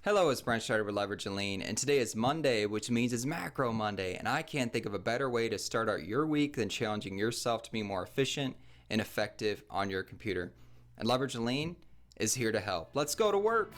Hello, it's Brent Schneider with Leverage and Lean, and today is Monday, which means it's Macro Monday, and I can't think of a better way to start out your week than challenging yourself to be more efficient and effective on your computer. And Leverage and Lean is here to help. Let's go to work.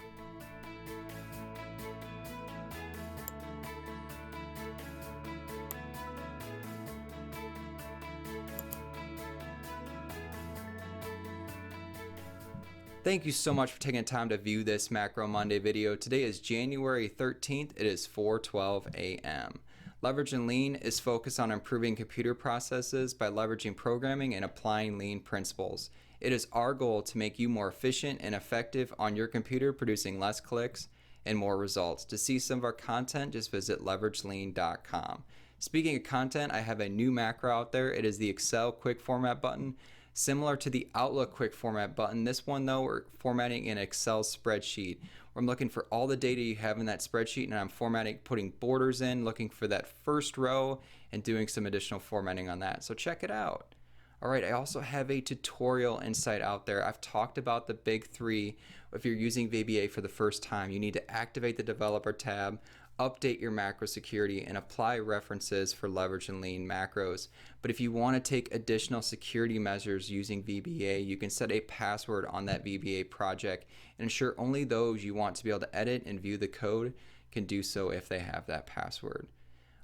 Thank you so much for taking the time to view this Macro Monday video. Today is January 13th. It is 4:12 a.m. Leverage and Lean is focused on improving computer processes by leveraging programming and applying lean principles. It is our goal to make you more efficient and effective on your computer, producing less clicks and more results. To see some of our content, just visit leveragelean.com. Speaking of content, I have a new macro out there. It is the Excel quick format button. Similar to the Outlook quick format button, this one though, we're formatting an Excel spreadsheet where I'm looking for all the data you have in that spreadsheet, and I'm formatting, putting borders in, looking for that first row and doing some additional formatting on that. So check it out. All right, I also have a tutorial inside out there. I've talked about the big three. If you're using VBA for the first time, you need to activate the developer tab, update your macro security, and apply references for Leverage and Lean macros. But if you want to take additional security measures using VBA, you can set a password on that VBA project and ensure only those you want to be able to edit and view the code can do so if they have that password.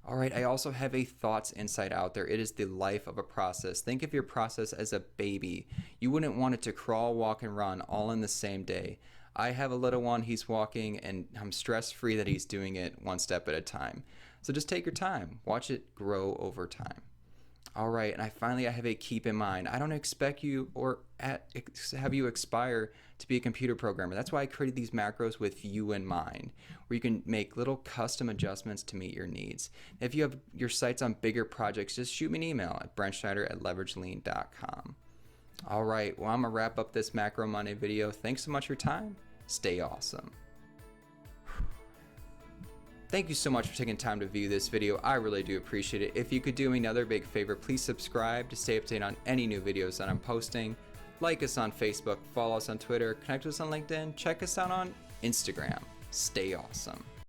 All right, I also have a thoughts insight out there. It is the life of a process. Think of your process as a baby. You wouldn't want it to crawl, walk, and run all in the same day. I have a little one, he's walking, and I'm stress-free that he's doing it one step at a time. So just take your time. Watch it grow over time. All right, and I have a keep in mind. I don't expect you or have you aspire to be a computer programmer. That's why I created these macros with you in mind, where you can make little custom adjustments to meet your needs. If you have your sights on bigger projects, just shoot me an email at brentschneider@leveragelean.com. All right, well, I'm gonna wrap up this Macro Monday video. Thanks so much for your time. Stay awesome. Thank you so much for taking time to view this video. I really do appreciate it. If you could do me another big favor, please subscribe to stay up to date on any new videos that I'm posting. Like us on Facebook, follow us on Twitter, connect with us on LinkedIn, check us out on Instagram. Stay awesome.